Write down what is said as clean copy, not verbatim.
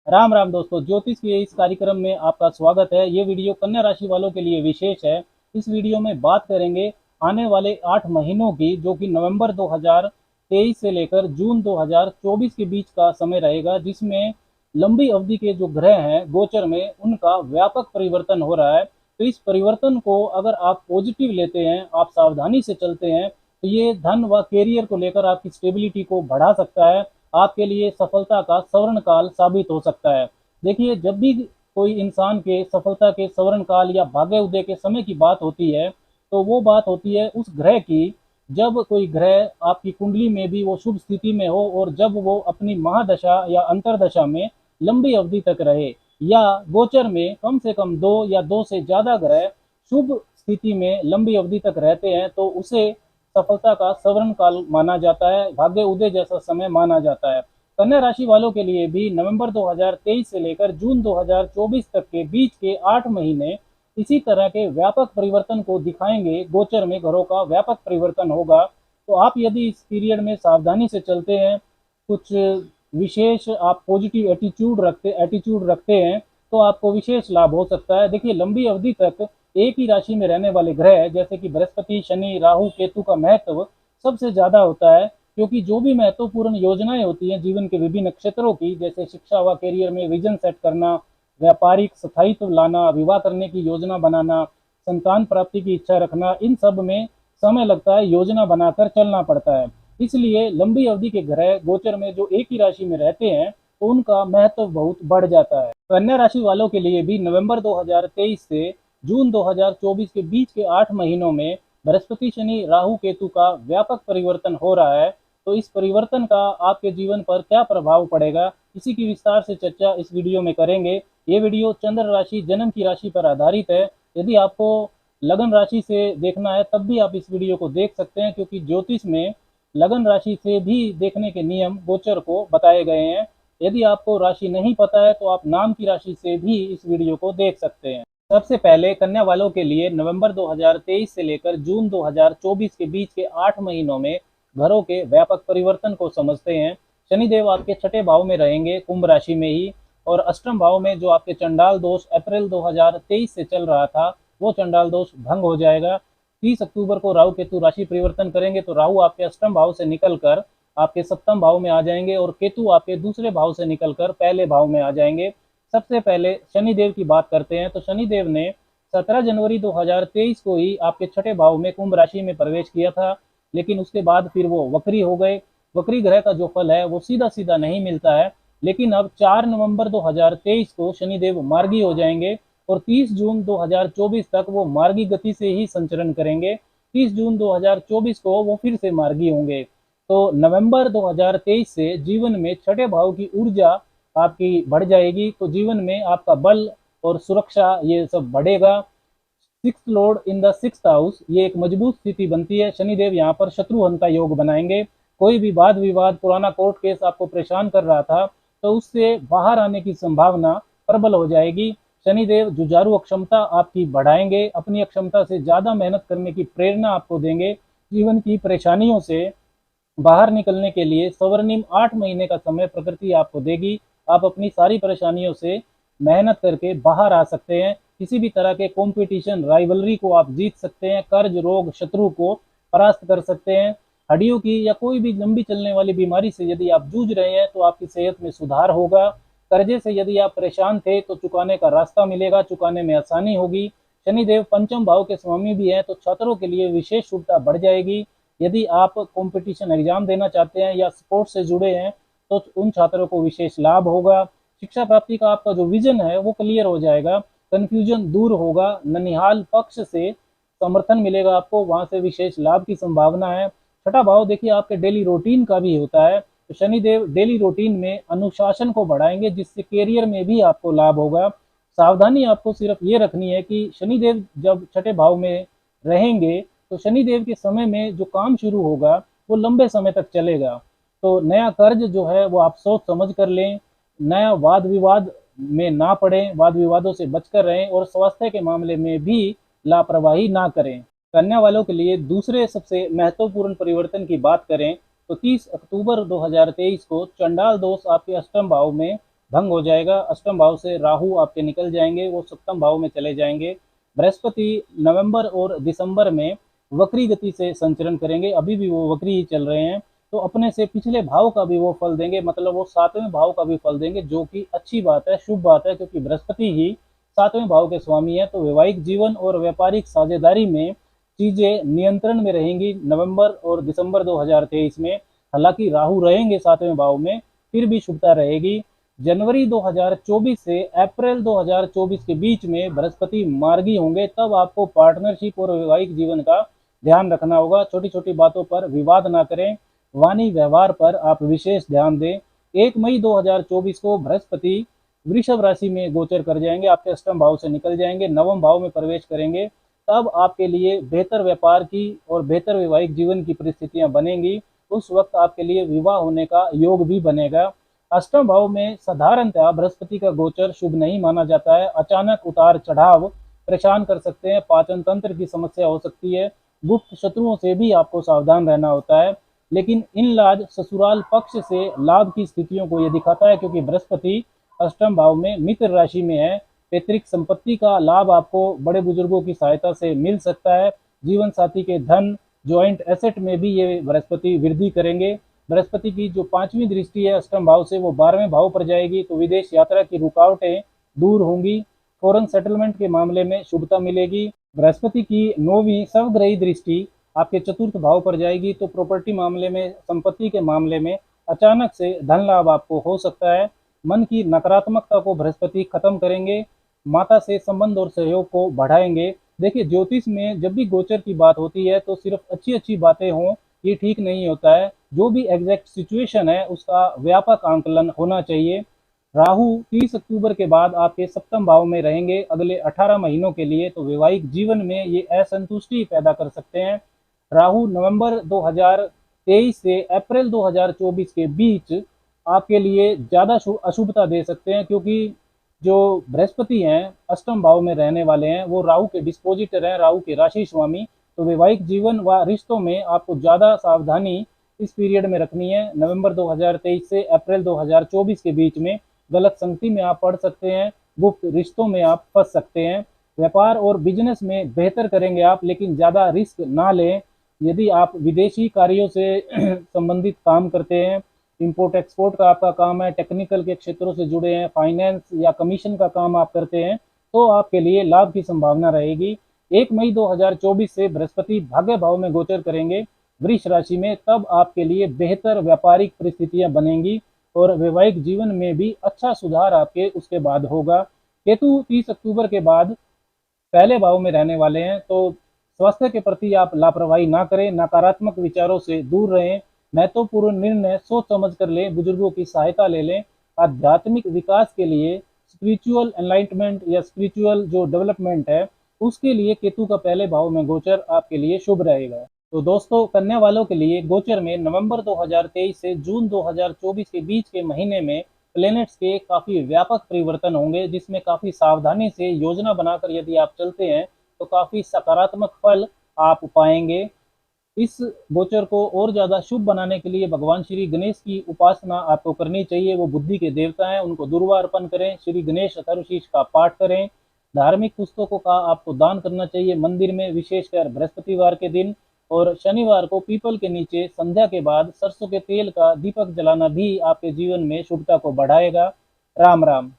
राम राम दोस्तों, ज्योतिष के इस कार्यक्रम में आपका स्वागत है। ये वीडियो कन्या राशि वालों के लिए विशेष है। इस वीडियो में बात करेंगे आने वाले 8 महीनों की, जो कि नवंबर 2023 से लेकर जून 2024 के बीच का समय रहेगा, जिसमें लंबी अवधि के जो ग्रह हैं गोचर में उनका व्यापक परिवर्तन हो रहा है। तो इस परिवर्तन को अगर आप पॉजिटिव लेते हैं, आप सावधानी से चलते हैं, तो ये धन व कैरियर को लेकर आपकी स्टेबिलिटी को बढ़ा सकता है। आपके लिए सफलता का स्वर्ण काल साबित हो सकता है। देखिए, जब भी कोई इंसान के सफलता के स्वर्ण काल या भाग्य उदय के समय की बात होती है, तो वो बात होती है उस ग्रह की, जब कोई ग्रह आपकी कुंडली में भी वो शुभ स्थिति में हो और जब वो अपनी महादशा या अंतरदशा में लंबी अवधि तक रहे, या गोचर में कम से कम दो या दो से ज्यादा ग्रह शुभ स्थिति में लंबी अवधि तक रहते हैं, तो उसे सफलता का स्वर्ण काल माना जाता है, भाग्य उदय जैसा समय माना जाता है। कन्या राशि वालों के लिए भी नवंबर 2023 से लेकर जून 2024 तक के बीच के 8 महीने इसी तरह के व्यापक परिवर्तन को दिखाएंगे। गोचर में ग्रहों का व्यापक परिवर्तन होगा। तो आप यदि इस पीरियड में सावधानी से चलते हैं, कुछ विशेष आप पॉजिटिव एटीट्यूड रखते हैं, तो आपको विशेष लाभ हो सकता है। देखिए, लंबी अवधि तक एक ही राशि में रहने वाले ग्रह जैसे कि बृहस्पति, शनि, राहु, केतु का महत्व सबसे ज्यादा होता है, क्योंकि जो भी महत्वपूर्ण योजनाएं होती हैं जीवन के विभिन्न क्षेत्रों की, जैसे शिक्षा व करियर में विजन सेट करना, व्यापारिक स्थायित्व लाना, विवाह करने की योजना बनाना, संतान प्राप्ति की इच्छा रखना, इन सब में समय लगता है, योजना बनाकर चलना पड़ता है। इसलिए लंबी अवधि के ग्रह गोचर में जो एक ही राशि में रहते हैं, तो उनका महत्व बहुत बढ़ जाता है। कन्या राशि वालों के लिए भी नवंबर 2023 से जून 2024 के बीच के 8 महीनों में बृहस्पति, शनि, राहु, केतु का व्यापक परिवर्तन हो रहा है। तो इस परिवर्तन का आपके जीवन पर क्या प्रभाव पड़ेगा, इसी की विस्तार से चर्चा इस वीडियो में करेंगे। ये वीडियो चंद्र राशि, जन्म की राशि पर आधारित है। यदि आपको लगन राशि से देखना है तब भी आप इस वीडियो को देख सकते हैं, क्योंकि ज्योतिष में लगन राशि से भी देखने के नियम गोचर को बताए गए हैं। यदि आपको राशि नहीं पता है तो आप नाम की राशि से भी इस वीडियो को देख सकते हैं। सबसे पहले कन्या वालों के लिए नवंबर 2023 से लेकर जून 2024 के बीच के 8 महीनों में घरों के व्यापक परिवर्तन को समझते हैं। शनिदेव आपके छठे भाव में रहेंगे, कुंभ राशि में ही, और अष्टम भाव में जो आपके चंडाल दोष अप्रैल 2023 से चल रहा था, वो चंडाल दोष भंग हो जाएगा। 30 अक्टूबर को राहु केतु राशि परिवर्तन करेंगे, तो राहु आपके अष्टम भाव से निकलकर आपके सप्तम भाव में आ जाएंगे और केतु आपके दूसरे भाव से निकलकर पहले भाव में आ जाएंगे। सबसे पहले शनिदेव की बात करते हैं, तो शनिदेव ने 17 जनवरी 2023 को ही आपके छठे भाव में कुंभ राशि में प्रवेश किया था, लेकिन उसके बाद फिर वो वक्री हो गए। वक्री ग्रह का जो फल है वो सीधा सीधा नहीं मिलता है, लेकिन अब 4 नवंबर 2023 को शनिदेव मार्गी हो जाएंगे और 30 जून 2024 तक वो मार्गी गति से ही संचरण करेंगे। 30 जून 2024 को वो फिर से मार्गी होंगे। तो नवंबर 2023 से जीवन में छठे भाव की ऊर्जा आपकी बढ़ जाएगी, तो जीवन में आपका बल और सुरक्षा ये सब बढ़ेगा। Six Lord in the six house, ये एक मजबूत स्थिति बनती है। शनिदेव यहाँ पर शत्रुहंता योग बनाएंगे। कोई भी वाद विवाद, पुराना कोर्ट केस आपको परेशान कर रहा था, तो उससे बाहर आने की संभावना प्रबल हो जाएगी। शनिदेव जुझारू अक्षमता आपकी बढ़ाएंगे, अपनी अक्षमता से ज्यादा मेहनत करने की प्रेरणा आपको देंगे। जीवन की परेशानियों से बाहर निकलने के लिए स्वर्णिम 8 महीने का समय प्रकृति आपको देगी। आप अपनी सारी परेशानियों से मेहनत करके बाहर आ सकते हैं। किसी भी तरह के कंपटीशन, राइवलरी को आप जीत सकते हैं। कर्ज, रोग, शत्रु को परास्त कर सकते हैं। हड्डियों की या कोई भी लंबी चलने वाली बीमारी से यदि आप जूझ रहे हैं तो आपकी सेहत में सुधार होगा। कर्जे से यदि आप परेशान थे तो चुकाने का रास्ता मिलेगा, चुकाने में आसानी होगी। शनिदेव पंचम भाव के स्वामी भी हैं, तो छात्रों के लिए विशेष शुभता बढ़ जाएगी। यदि आप कंपटीशन एग्जाम देना चाहते हैं या स्पोर्ट्स से जुड़े हैं, तो उन छात्रों को विशेष लाभ होगा। शिक्षा प्राप्ति का आपका जो विजन है वो क्लियर हो जाएगा, कंफ्यूजन दूर होगा। ननिहाल पक्ष से समर्थन मिलेगा आपको, वहां से विशेष लाभ की संभावना है। छठा भाव देखिए आपके डेली रूटीन का भी होता है, तो शनिदेव डेली रूटीन में अनुशासन को बढ़ाएंगे, जिससे करियर में भी आपको लाभ होगा। सावधानी आपको सिर्फ ये रखनी है कि शनिदेव जब छठे भाव में रहेंगे, तो शनिदेव के समय में जो काम शुरू होगा वो लंबे समय तक चलेगा। तो नया कर्ज जो है वो आप सोच समझ कर लें। नया वाद विवाद में ना पड़े, वाद विवादों से बचकर रहें और स्वास्थ्य के मामले में भी लापरवाही ना करें। कन्या वालों के लिए दूसरे सबसे महत्वपूर्ण परिवर्तन की बात करें, तो 30 अक्टूबर 2023 को चंडाल दोष आपके अष्टम भाव में भंग हो जाएगा। अष्टम भाव से राहु आपके निकल जाएंगे, वो सप्तम भाव में चले जाएंगे। बृहस्पति नवंबर और दिसंबर में वक्री गति से संचरण करेंगे, अभी भी वो वक्री ही चल रहे हैं, तो अपने से पिछले भाव का भी वो फल देंगे, मतलब वो सातवें भाव का भी फल देंगे, जो कि अच्छी बात है, शुभ बात है, क्योंकि बृहस्पति ही सातवें भाव के स्वामी है। तो वैवाहिक जीवन और व्यापारिक साझेदारी में चीजें नियंत्रण में रहेंगी नवंबर और दिसंबर 2023 में। हालांकि राहु रहेंगे सातवें भाव में, फिर भी शुभता रहेगी। जनवरी 2024 से अप्रैल 2024 के बीच में बृहस्पति मार्गी होंगे, तब आपको पार्टनरशिप और वैवाहिक जीवन का ध्यान रखना होगा। छोटी छोटी बातों पर विवाद ना करें, वाणी व्यवहार पर आप विशेष ध्यान दें। 1 मई 2024 को बृहस्पति वृषभ राशि में गोचर कर जाएंगे, आपके अष्टम भाव से निकल जाएंगे, नवम भाव में प्रवेश करेंगे। तब आपके लिए बेहतर व्यापार की और बेहतर वैवाहिक जीवन की परिस्थितियां बनेंगी। उस वक्त आपके लिए विवाह होने का योग भी बनेगा। अष्टम भाव में साधारणतः बृहस्पति का गोचर शुभ नहीं माना जाता है। अचानक उतार चढ़ाव परेशान कर सकते हैं, पाचन तंत्र की समस्या हो सकती है, गुप्त शत्रुओं से भी आपको सावधान रहना होता है। लेकिन इन लाज ससुराल पक्ष से लाभ की स्थितियों को यह दिखाता है, क्योंकि बृहस्पति अष्टम भाव में मित्र राशि में है। पैतृक संपत्ति का लाभ आपको बड़े बुजुर्गों की सहायता से मिल सकता है। जीवन साथी के धन, ज्वाइंट एसेट में भी ये बृहस्पति वृद्धि करेंगे। बृहस्पति की जो पांचवी दृष्टि है अष्टम भाव से, वो 12वें भाव पर जाएगी, तो विदेश यात्रा की रुकावटें दूर होंगी। फॉरेन सेटलमेंट के मामले में शुभता मिलेगी। बृहस्पति की 9वीं सर्वग्रही दृष्टि आपके चतुर्थ भाव पर जाएगी, तो प्रॉपर्टी मामले में, संपत्ति के मामले में अचानक से धन लाभ आपको हो सकता है। मन की नकारात्मकता को बृहस्पति खत्म करेंगे, माता से संबंध और सहयोग को बढ़ाएंगे। देखिए, ज्योतिष में जब भी गोचर की बात होती है तो सिर्फ अच्छी अच्छी बातें हों ये ठीक नहीं होता है, जो भी एग्जैक्ट सिचुएशन है उसका व्यापक आंकलन होना चाहिए। राहु 30 अक्टूबर के बाद आपके सप्तम भाव में रहेंगे अगले 18 महीनों के लिए, तो वैवाहिक जीवन में ये असंतुष्टि पैदा कर सकते हैं। राहु नवंबर 2023 से अप्रैल 2024 के बीच आपके लिए ज़्यादा अशुभता दे सकते हैं, क्योंकि जो बृहस्पति हैं अष्टम भाव में रहने वाले हैं, वो राहु के डिस्पोजिटर हैं, राहु के राशि स्वामी। तो वैवाहिक जीवन व रिश्तों में आपको ज़्यादा सावधानी इस पीरियड में रखनी है। नवंबर 2023 से अप्रैल 2024 के बीच में गलत संगति में आप पड़ सकते हैं, गुप्त रिश्तों में आप फंस सकते हैं। व्यापार और बिजनेस में बेहतर करेंगे आप, लेकिन ज़्यादा रिस्क ना लें। यदि आप विदेशी कार्यों से संबंधित काम करते हैं, इंपोर्ट एक्सपोर्ट का आपका काम है, टेक्निकल के क्षेत्रों से जुड़े हैं, फाइनेंस या कमीशन का काम आप करते हैं, तो आपके लिए लाभ की संभावना रहेगी। 1 मई 2024 से बृहस्पति भाग्य भाव में गोचर करेंगे वृष राशि में, तब आपके लिए बेहतर व्यापारिक परिस्थितियां बनेंगी और वैवाहिक जीवन में भी अच्छा सुधार आपके उसके बाद होगा। केतु 30 अक्टूबर के बाद पहले भाव में रहने वाले हैं, तो स्वास्थ्य के प्रति आप लापरवाही ना करें, नकारात्मक विचारों से दूर रहें, महत्वपूर्ण निर्णय सोच समझ कर लें, बुजुर्गों की सहायता ले लें। आध्यात्मिक विकास के लिए, स्पिरिचुअल एनलाइटमेंट या स्पिरिचुअल जो डेवलपमेंट है, उसके लिए केतु का पहले भाव में गोचर आपके लिए शुभ रहेगा। तो दोस्तों, कन्या वालों के लिए गोचर में नवंबर 2023 से जून 2024 के बीच के महीने में प्लैनेट्स के काफ़ी व्यापक परिवर्तन होंगे, जिसमें काफ़ी सावधानी से योजना बनाकर यदि आप चलते हैं तो काफ़ी सकारात्मक फल आप पाएंगे। इस गोचर को और ज़्यादा शुभ बनाने के लिए भगवान श्री गणेश की उपासना आपको करनी चाहिए। वो बुद्धि के देवता हैं, उनको दुर्वा अर्पण करें, श्री गणेश अथर्वशीष का पाठ करें। धार्मिक पुस्तकों का आपको दान करना चाहिए मंदिर में, विशेषकर बृहस्पतिवार के दिन, और शनिवार को पीपल के नीचे संध्या के बाद सरसों के तेल का दीपक जलाना भी आपके जीवन में शुभता को बढ़ाएगा। राम राम।